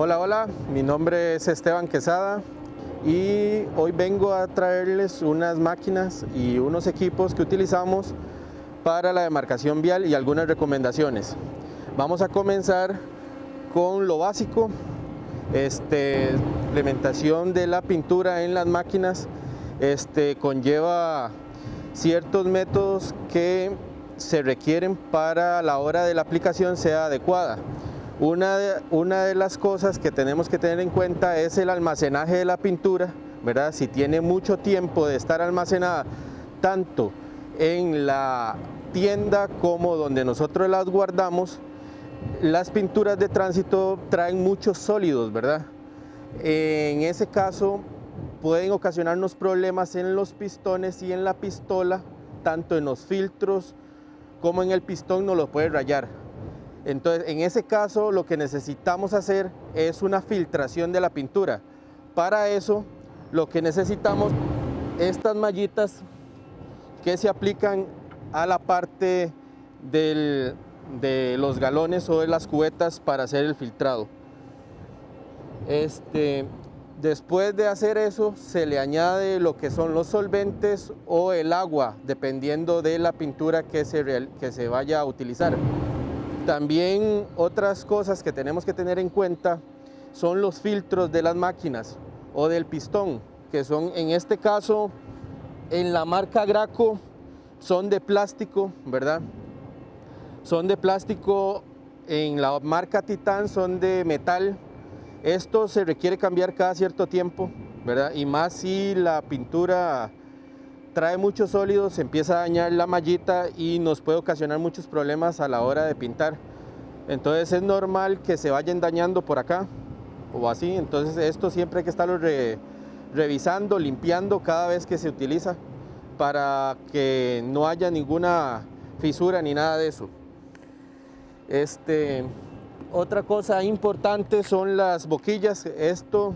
Hola, hola, mi nombre es Esteban Quesada y hoy vengo a traerles unas máquinas y unos equipos que utilizamos para la demarcación vial y algunas recomendaciones. Vamos a comenzar con lo básico, implementación de la pintura en las máquinas. Conlleva ciertos métodos que se requieren para la hora de la aplicación sea adecuada. Una de las cosas que tenemos que tener en cuenta es el almacenaje de la pintura, ¿verdad? Si tiene mucho tiempo de estar almacenada, tanto en la tienda como donde nosotros las guardamos, las pinturas de tránsito traen muchos sólidos, ¿verdad? En ese caso pueden ocasionarnos problemas en los pistones y en la pistola, tanto en los filtros como en el pistón nos lo puede rayar. Entonces, en ese caso, lo que necesitamos hacer es una filtración de la pintura. Para eso, lo que necesitamos estas mallitas que se aplican a la parte de los galones o de las cubetas para hacer el filtrado. Después de hacer eso, se le añade lo que son los solventes o el agua, dependiendo de la pintura que se vaya a utilizar. También otras cosas que tenemos que tener en cuenta son los filtros de las máquinas o del pistón, que son en este caso en la marca Graco son de plástico, ¿verdad? Son de plástico, en la marca Titan son de metal. Esto se requiere cambiar cada cierto tiempo, ¿verdad? Y más si la pintura trae muchos sólidos, se empieza a dañar la mallita y nos puede ocasionar muchos problemas a la hora de pintar. Entonces es normal que se vayan dañando por acá o así. Entonces esto siempre hay que estarlo revisando, limpiando cada vez que se utiliza para que no haya ninguna fisura ni nada de eso. Otra cosa importante son las boquillas. Esto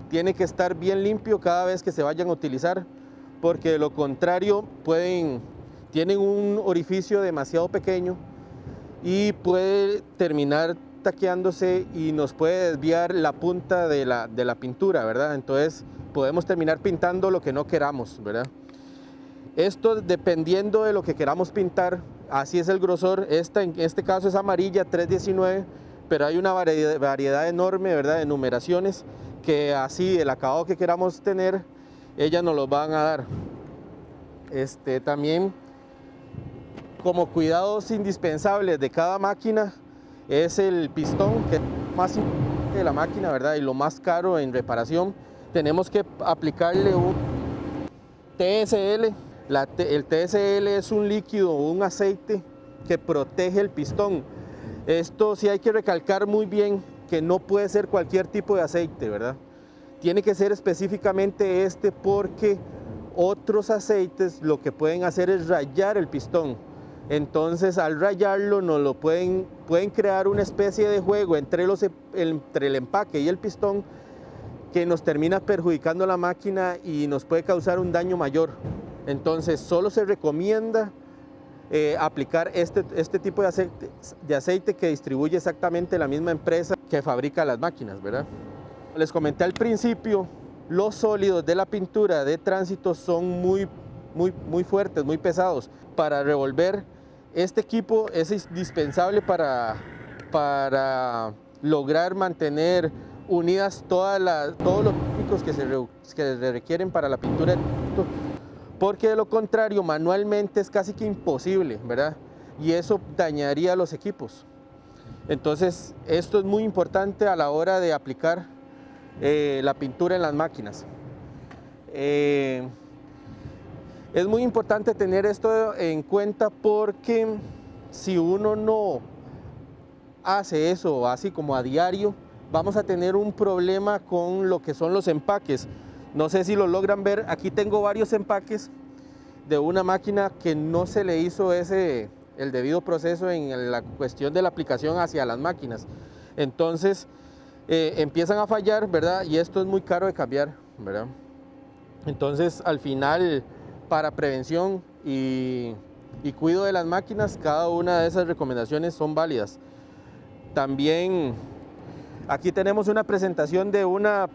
tiene que estar bien limpio cada vez que se vayan a utilizar, porque de lo contrario tienen un orificio demasiado pequeño y puede terminar taqueándose y nos puede desviar la punta de la pintura, ¿verdad? Entonces podemos terminar pintando lo que no queramos, ¿verdad? Esto dependiendo de lo que queramos pintar, así es el grosor. En este caso es amarilla 319, pero hay una variedad enorme, ¿verdad?, de numeraciones que así el acabado que queramos tener, ellas nos lo van a dar. También como cuidados indispensables de cada máquina es el pistón, que es lo más importante de la máquina, ¿verdad?, y lo más caro en reparación. Tenemos que aplicarle un TSL. El TSL es un líquido o un aceite que protege el pistón. Esto sí hay que recalcar muy bien que no puede ser cualquier tipo de aceite, ¿verdad? Tiene que ser específicamente porque otros aceites lo que pueden hacer es rayar el pistón. Entonces al rayarlo pueden crear una especie de juego entre el empaque y el pistón que nos termina perjudicando la máquina y nos puede causar un daño mayor. Entonces solo se recomienda aplicar este tipo de aceite que distribuye exactamente la misma empresa que fabrica las máquinas, ¿verdad? Les comenté al principio, los sólidos de la pintura de tránsito son muy fuertes, muy pesados. Para revolver este equipo es indispensable para lograr mantener unidas todos los químicos que se requieren para la pintura de tránsito, porque de lo contrario manualmente es casi que imposible, ¿verdad? Y eso dañaría los equipos. Entonces esto es muy importante a la hora de aplicar la pintura en las máquinas. Es muy importante tener esto en cuenta porque si uno no hace eso así como a diario, vamos a tener un problema con lo que son los empaques. No sé si lo logran ver, aquí tengo varios empaques de una máquina que no se le hizo el debido proceso en la cuestión de la aplicación hacia las máquinas. Entonces empiezan a fallar, ¿verdad? Y esto es muy caro de cambiar, ¿verdad? Entonces al final, para prevención y cuidado de las máquinas, cada una de esas recomendaciones son válidas. También Aquí tenemos una presentación de una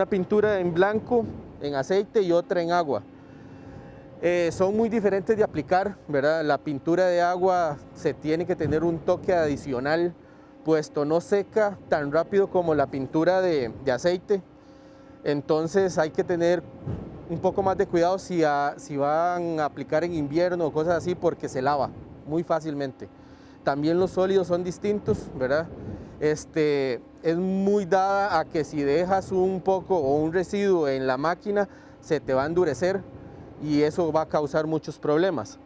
pintura en blanco, en aceite y otra en agua. Son muy diferentes de aplicar, ¿verdad? La pintura de agua se tiene que tener un toque adicional, puesto no seca tan rápido como la pintura de aceite. Entonces hay que tener un poco más de cuidado si van a aplicar en invierno o cosas así, porque se lava muy fácilmente. También los sólidos son distintos, ¿verdad? Es muy dada a que si dejas un poco o un residuo en la máquina, se te va a endurecer y eso va a causar muchos problemas.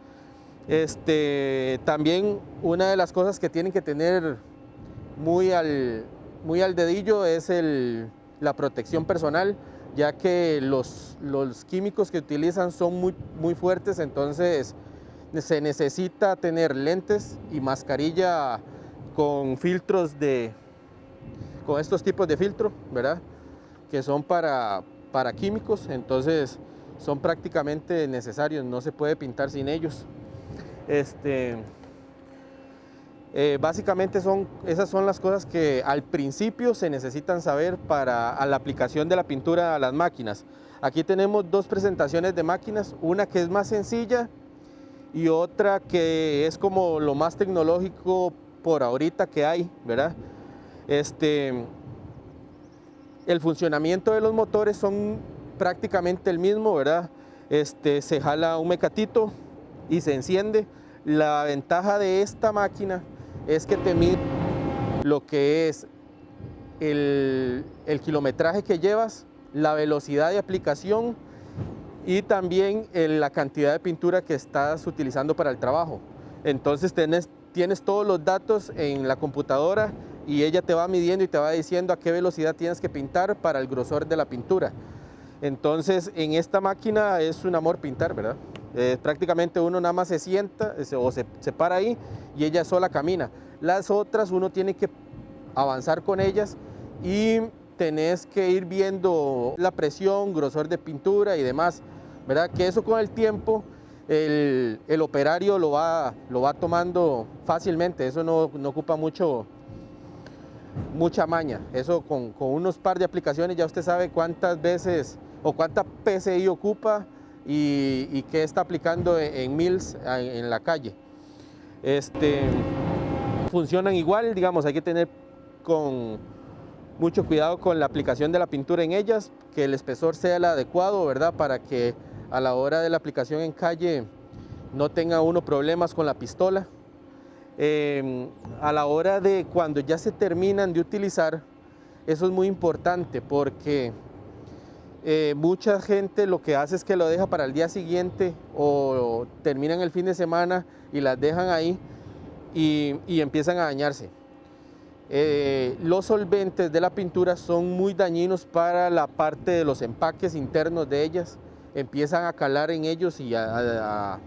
También una de las cosas que tienen que tener muy al dedillo es la protección personal, ya que los químicos que utilizan son muy fuertes, entonces se necesita tener lentes y mascarilla con filtros con estos tipos de filtro, ¿verdad? Que son para químicos, entonces son prácticamente necesarios, no se puede pintar sin ellos. Básicamente esas son las cosas que al principio se necesitan saber para la aplicación de la pintura a las máquinas. Aquí tenemos dos presentaciones de máquinas, una que es más sencilla y otra que es como lo más tecnológico por ahorita que hay, ¿verdad? El funcionamiento de los motores son prácticamente el mismo, ¿verdad? Se jala un mecatito y se enciende. La ventaja de esta máquina es que te mide lo que es el kilometraje que llevas, la velocidad de aplicación y también la cantidad de pintura que estás utilizando para el trabajo. Entonces tienes todos los datos en la computadora y ella te va midiendo y te va diciendo a qué velocidad tienes que pintar para el grosor de la pintura. Entonces en esta máquina es un amor pintar, ¿verdad? Prácticamente uno nada más se sienta o se para ahí y ella sola camina. Las otras uno tiene que avanzar con ellas y tenés que ir viendo la presión, grosor de pintura y demás, ¿verdad? Que eso con el tiempo el operario lo va tomando fácilmente, eso no ocupa mucha maña. Eso con unos par de aplicaciones ya usted sabe cuántas veces o cuánta PSI ocupa y qué está aplicando en mils en la calle. Funcionan igual, digamos, hay que tener mucho cuidado con la aplicación de la pintura en ellas, que el espesor sea el adecuado, ¿verdad? Para que a la hora de la aplicación en calle no tenga uno problemas con la pistola. A la hora de cuando ya se terminan de utilizar, eso es muy importante porque mucha gente lo que hace es que lo deja para el día siguiente o terminan el fin de semana y las dejan ahí y empiezan a dañarse. Los solventes de la pintura son muy dañinos para la parte de los empaques internos de ellas, empiezan a calar en ellos y a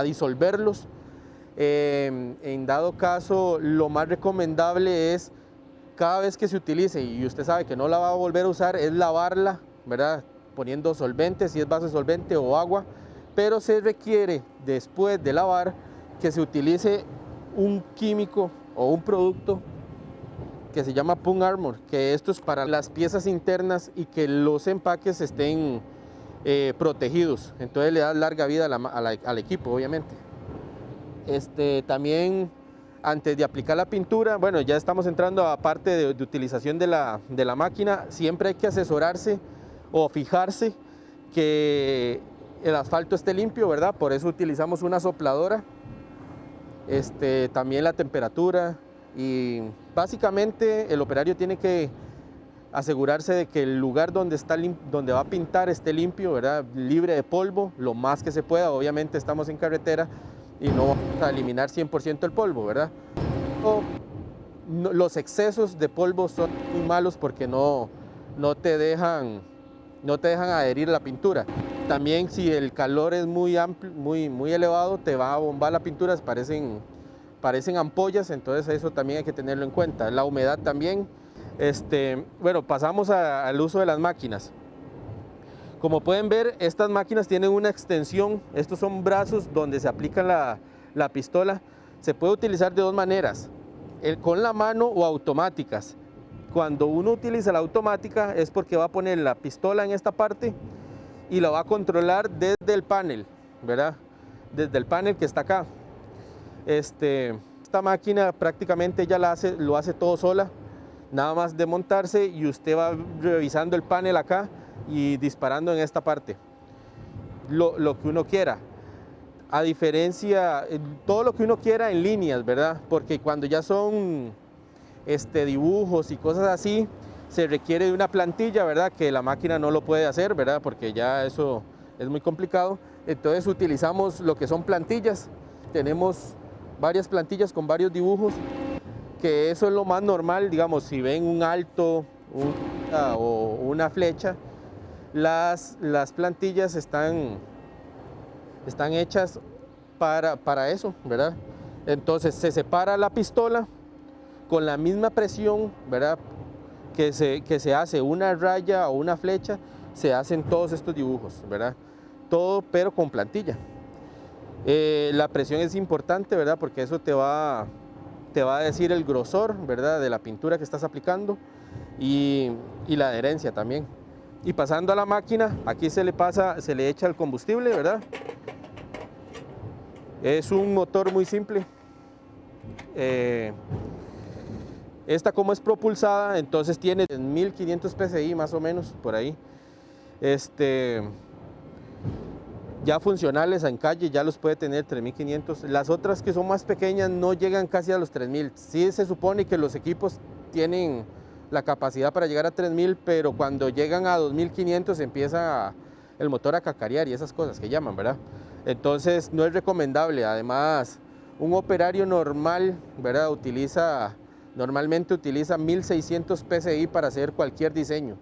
disolverlos. En dado caso, lo más recomendable es cada vez que se utilice y usted sabe que no la va a volver a usar, es lavarla, ¿verdad? Poniendo solvente, si es base solvente o agua, pero se requiere después de lavar que se utilice un químico o un producto que se llama Pun Armor, que esto es para las piezas internas y que los empaques estén protegidos, entonces le da larga vida al equipo, obviamente. También antes de aplicar la pintura, bueno, ya estamos entrando a parte de utilización de la máquina, siempre hay que asesorarse o fijarse que el asfalto esté limpio, ¿verdad? Por eso utilizamos una sopladora, también la temperatura y básicamente el operario tiene que asegurarse de que el lugar donde va a pintar esté limpio, ¿verdad? Libre de polvo, lo más que se pueda, obviamente estamos en carretera y no vamos a eliminar 100% el polvo, ¿verdad? Los excesos de polvo son muy malos porque no te dejan adherir la pintura. También si el calor es muy amplio, muy elevado, te va a bombar la pintura, parecen ampollas, entonces eso también hay que tenerlo en cuenta. La humedad también. Bueno, pasamos al uso de las máquinas. Como pueden ver, estas máquinas tienen una extensión, estos son brazos donde se aplica la pistola. Se puede utilizar de dos maneras, con la mano o automáticas. Cuando uno utiliza la automática es porque va a poner la pistola en esta parte y la va a controlar desde el panel, ¿verdad? Desde el panel que está acá. Esta máquina prácticamente ya lo hace todo sola, nada más de montarse y usted va revisando el panel acá y disparando en esta parte lo que uno quiera. A diferencia, todo lo que uno quiera en líneas, ¿verdad? Porque cuando ya son dibujos y cosas así, se requiere de una plantilla, ¿verdad? Que la máquina no lo puede hacer, ¿verdad? Porque ya eso es muy complicado. Entonces utilizamos lo que son plantillas. Tenemos varias plantillas con varios dibujos, que eso es lo más normal, digamos, si ven un alto o una flecha, las plantillas están hechas para eso, ¿verdad? Entonces se separa la pistola con la misma presión, ¿verdad? Que se hace una raya o una flecha, se hacen todos estos dibujos, ¿verdad? Todo pero con plantilla. La presión es importante, ¿verdad? Porque eso te va a decir el grosor, ¿verdad? De la pintura que estás aplicando y la adherencia también. Y pasando a la máquina, aquí se le echa el combustible, ¿verdad? Es un motor muy simple. Esta como es propulsada, entonces tiene 1500 PSI más o menos, por ahí. Ya funcionales en calle ya los puede tener 3500. Las otras que son más pequeñas no llegan casi a los 3000. Sí se supone que los equipos tienen la capacidad para llegar a 3000, pero cuando llegan a 2500 empieza el motor a cacarear y esas cosas que llaman, ¿verdad? Entonces no es recomendable. Además, un operario normal, ¿verdad? Normalmente utiliza 1600 PSI para hacer cualquier diseño.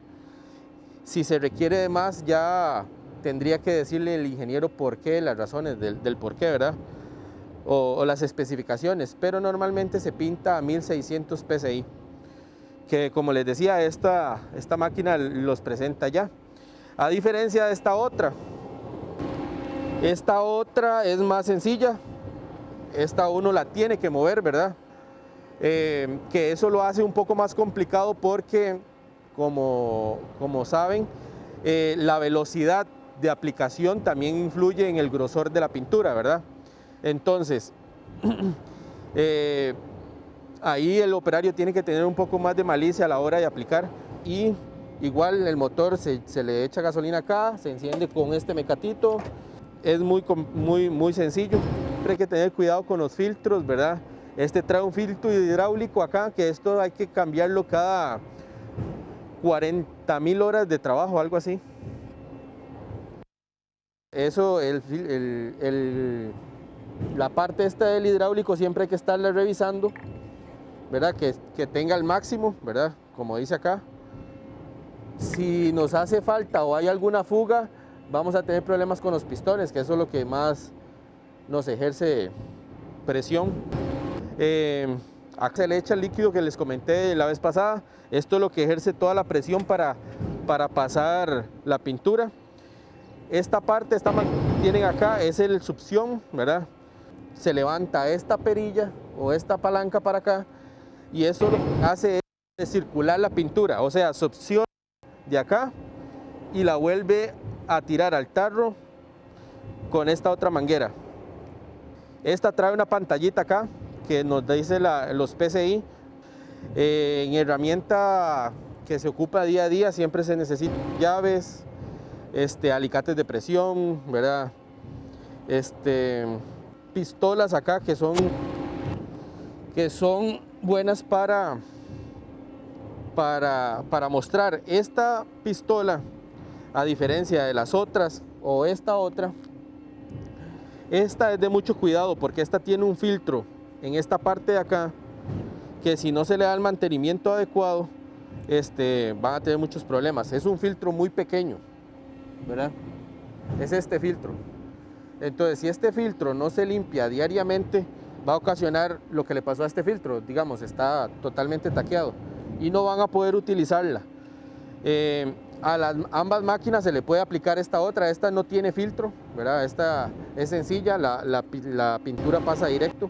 Si se requiere de más, ya tendría que decirle el ingeniero por qué, las razones del por qué, ¿verdad? O las especificaciones, pero normalmente se pinta a 1600 PSI, que como les decía, esta máquina los presenta ya. A diferencia de esta otra es más sencilla. Esta uno la tiene que mover, ¿verdad? Que eso lo hace un poco más complicado porque, como saben, la velocidad de aplicación también influye en el grosor de la pintura, ¿verdad? Entonces, ahí el operario tiene que tener un poco más de malicia a la hora de aplicar. Y igual el motor se le echa gasolina acá, se enciende con este mecatito. Es muy sencillo. Siempre hay que tener cuidado con los filtros, ¿verdad? Trae un filtro hidráulico acá, que esto hay que cambiarlo cada 40.000 horas de trabajo, algo así. Eso, la parte del hidráulico siempre hay que estarla revisando, ¿verdad? Que tenga el máximo, ¿verdad? Como dice acá. Si nos hace falta o hay alguna fuga, vamos a tener problemas con los pistones, que eso es lo que más nos ejerce presión. Acá se le echa el líquido que les comenté la vez pasada. Esto es lo que ejerce toda la presión para pasar la pintura. Esta parte, tienen acá, es el succión, ¿verdad? Se levanta esta perilla o esta palanca para acá y eso lo que hace es circular la pintura, o sea, succiona de acá y la vuelve a tirar al tarro con esta otra manguera. Esta trae una pantallita acá que nos dice los PSI. En herramienta que se ocupa día a día siempre se necesitan llaves, alicates de presión, ¿verdad? Pistolas acá que son buenas para mostrar. Esta pistola, a diferencia de las otras o esta otra, esta es de mucho cuidado porque esta tiene un filtro en esta parte de acá que si no se le da el mantenimiento adecuado, van a tener muchos problemas. Es un filtro muy pequeño, ¿verdad? Es este filtro. Entonces, si este filtro no se limpia diariamente, va a ocasionar lo que le pasó a este filtro, digamos, está totalmente taqueado y no van a poder utilizarla. A ambas máquinas se le puede aplicar esta otra. Esta no tiene filtro, ¿verdad? Esta es sencilla, la pintura pasa directo.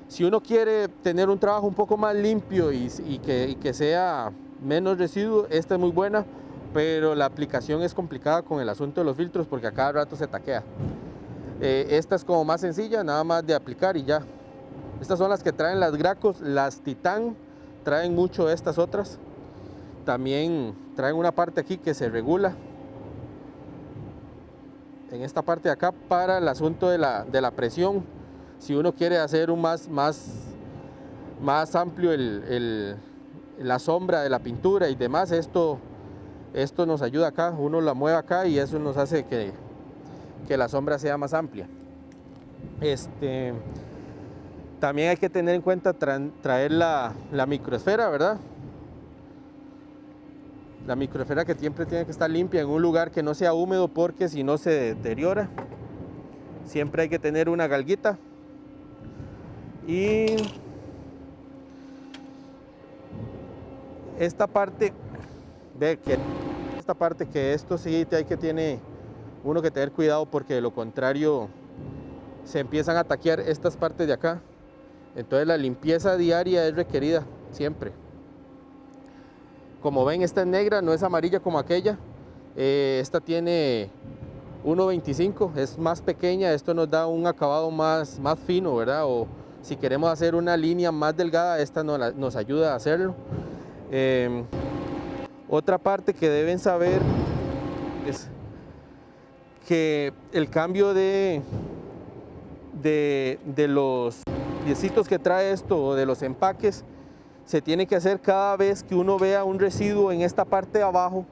Si uno quiere tener un trabajo un poco más limpio y que sea menos residuo, esta es muy buena, pero la aplicación es complicada con el asunto de los filtros porque a cada rato se taquea. Esta es como más sencilla, nada más de aplicar y ya. Estas son las que traen las Gracos, las Titan traen mucho de estas otras. También traen una parte aquí que se regula en esta parte de acá para el asunto de la presión. Si uno quiere hacer un más amplio la sombra de la pintura y demás, esto nos ayuda acá, uno la mueve acá y eso nos hace que la sombra sea más amplia. También hay que tener en cuenta traer la microesfera, ¿verdad? La microesfera que siempre tiene que estar limpia en un lugar que no sea húmedo porque si no se deteriora. Siempre hay que tener una galguita. Y esta parte, ve que esto sí tiene uno que tener cuidado porque de lo contrario se empiezan a taquear estas partes de acá. Entonces la limpieza diaria es requerida siempre. Como ven, esta es negra, no es amarilla como aquella. Esta tiene 1.25, es más pequeña, esto nos da un acabado más fino, ¿verdad? O si queremos hacer una línea más delgada, esta nos ayuda a hacerlo. Otra parte que deben saber es que el cambio de los piecitos que trae esto o de los empaques se tiene que hacer cada vez que uno vea un residuo en esta parte de abajo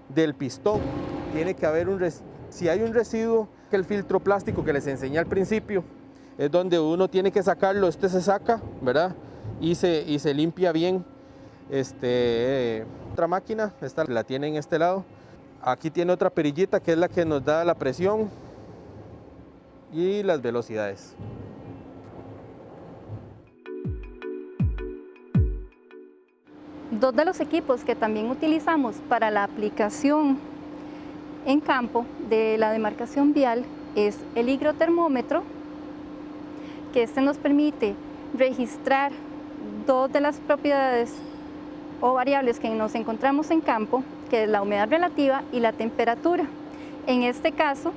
del pistón. Tiene que haber si hay un residuo, que el filtro plástico que les enseñé al principio es donde uno tiene que sacarlo. Este se saca, ¿verdad? Y se limpia bien. Otra máquina, esta la tiene en este lado. Aquí tiene otra perillita que es la que nos da la presión y las velocidades. Dos de los equipos que también utilizamos para la aplicación en campo de la demarcación vial es el higrotermómetro, que nos permite registrar dos de las propiedades o variables que nos encontramos en campo, que es la humedad relativa y la temperatura. En este caso,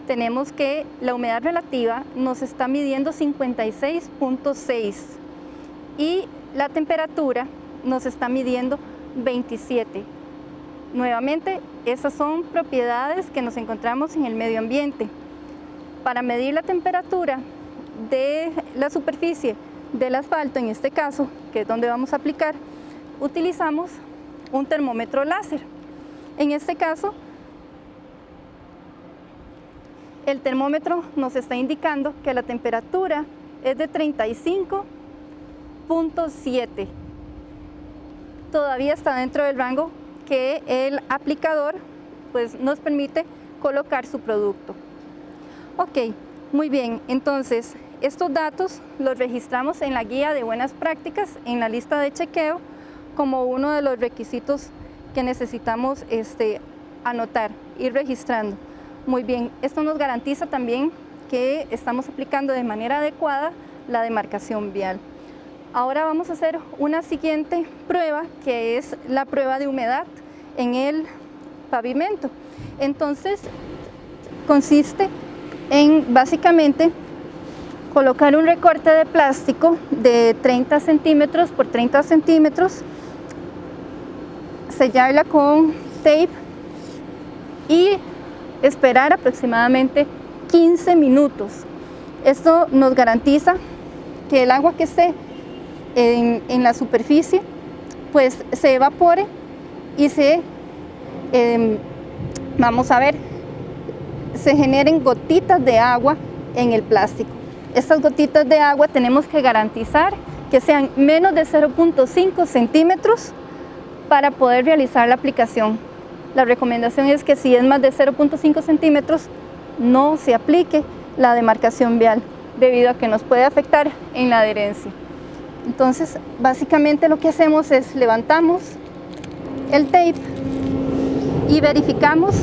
tenemos que la humedad relativa nos está midiendo 56.6 y la temperatura nos está midiendo 27. Nuevamente, esas son propiedades que nos encontramos en el medio ambiente. Para medir la temperatura de la superficie del asfalto, en este caso, que es donde vamos a aplicar, utilizamos un termómetro láser. En este caso, el termómetro nos está indicando que la temperatura es de 35.7. Todavía está dentro del rango que el aplicador pues, nos permite colocar su producto. Ok, muy bien, entonces estos datos los registramos en la guía de buenas prácticas, en la lista de chequeo, como uno de los requisitos que necesitamos anotar, ir registrando. Muy bien, esto nos garantiza también que estamos aplicando de manera adecuada la demarcación vial. Ahora vamos a hacer una siguiente prueba, que es la prueba de humedad en el pavimento. Entonces, consiste en básicamente colocar un recorte de plástico de 30 centímetros por 30 centímetros, sellarla con tape y esperar aproximadamente 15 minutos. Esto nos garantiza que el agua que esté en la superficie pues se evapore y vamos a ver, se generen gotitas de agua en el plástico. Estas gotitas de agua tenemos que garantizar que sean menos de 0.5 centímetros para poder realizar la aplicación. La recomendación es que si es más de 0.5 centímetros no se aplique la demarcación vial debido a que nos puede afectar en la adherencia. Entonces, básicamente lo que hacemos es levantamos el tape y verificamos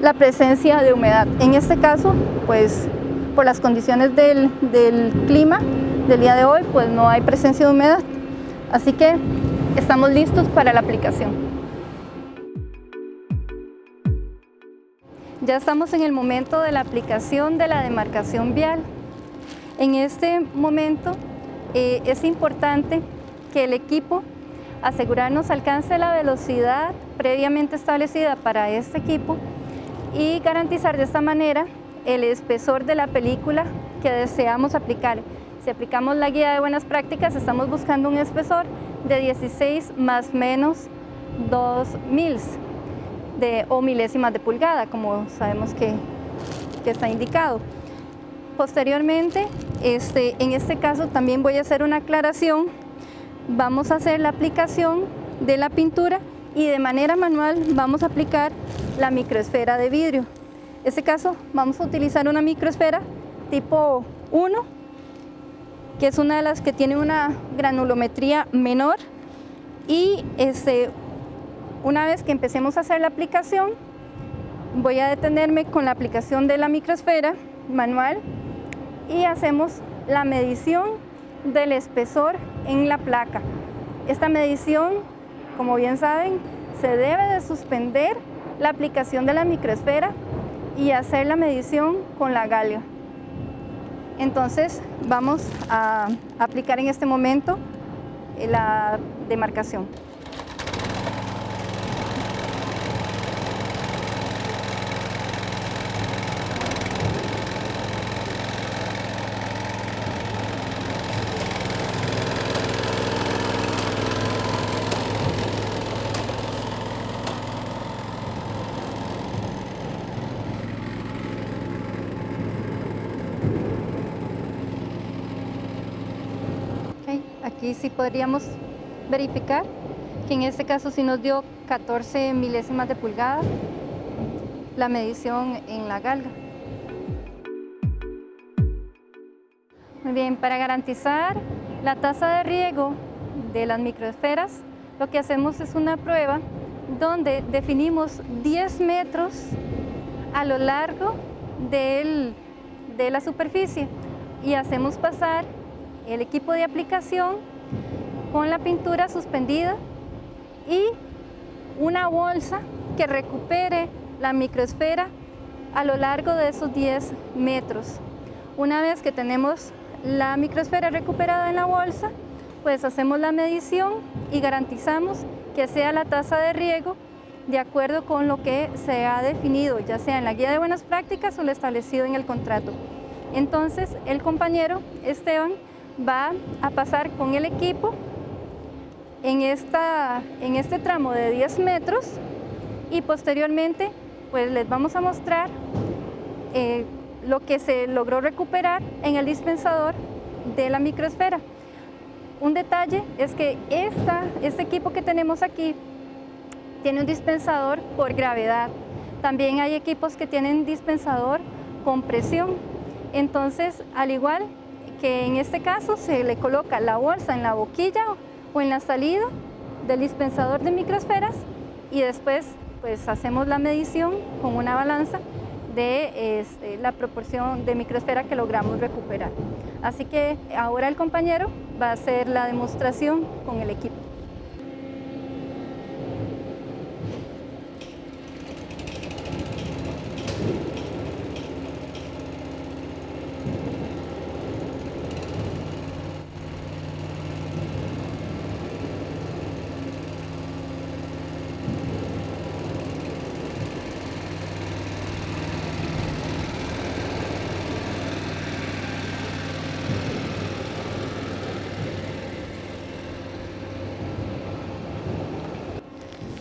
la presencia de humedad. En este caso, pues por las condiciones del clima, del día de hoy pues no hay presencia de humedad, así que estamos listos para la aplicación. Ya estamos en el momento de la aplicación de la demarcación vial. En este momento es importante que el equipo asegurarnos alcance la velocidad previamente establecida para este equipo y garantizar de esta manera el espesor de la película que deseamos aplicar. Si aplicamos la guía de buenas prácticas, estamos buscando un espesor de 16 más menos 2 mils o milésimas de pulgada, como sabemos que está indicado. Posteriormente, en este caso también voy a hacer una aclaración. Vamos a hacer la aplicación de la pintura y de manera manual vamos a aplicar la microesfera de vidrio. En este caso vamos a utilizar una microesfera tipo 1, que es una de las que tiene una granulometría menor, y una vez que empecemos a hacer la aplicación, voy a detenerme con la aplicación de la microesfera manual y hacemos la medición del espesor en la placa. Esta medición, como bien saben, se debe de suspender la aplicación de la microesfera y hacer la medición con la galga. Entonces vamos a aplicar en este momento la demarcación. Aquí sí podríamos verificar que en este caso sí nos dio 14 milésimas de pulgada la medición en la galga. Muy bien, para garantizar la tasa de riego de las microesferas, lo que hacemos es una prueba donde definimos 10 metros a lo largo de la superficie y hacemos pasar el equipo de aplicación con la pintura suspendida y una bolsa que recupere la microesfera a lo largo de esos 10 metros. Una vez que tenemos la microesfera recuperada en la bolsa, pues hacemos la medición y garantizamos que sea la tasa de riego de acuerdo con lo que se ha definido, ya sea en la guía de buenas prácticas o lo establecido en el contrato. Entonces el compañero Esteban va a pasar con el equipo en este tramo de 10 metros y posteriormente pues les vamos a mostrar lo que se logró recuperar en el dispensador de la microesfera. Un detalle es que este equipo que tenemos aquí tiene un dispensador por gravedad. También hay equipos que tienen dispensador con presión. Entonces, al igual que en este caso se le coloca la bolsa en la boquilla o en la salida del dispensador de microesferas y después pues hacemos la medición con una balanza de la proporción de microesfera que logramos recuperar. Así que ahora el compañero va a hacer la demostración con el equipo.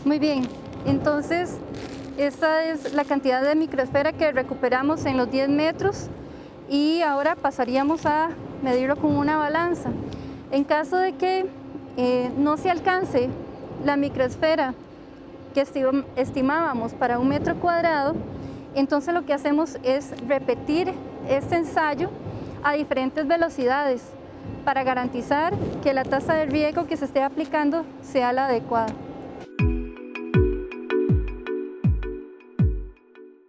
Muy bien, entonces esta es la cantidad de microesfera que recuperamos en los 10 metros y ahora pasaríamos a medirlo con una balanza. En caso de que no se alcance la microesfera que estimábamos para 1 metro cuadrado, entonces lo que hacemos es repetir este ensayo a diferentes velocidades para garantizar que la tasa de riego que se esté aplicando sea la adecuada.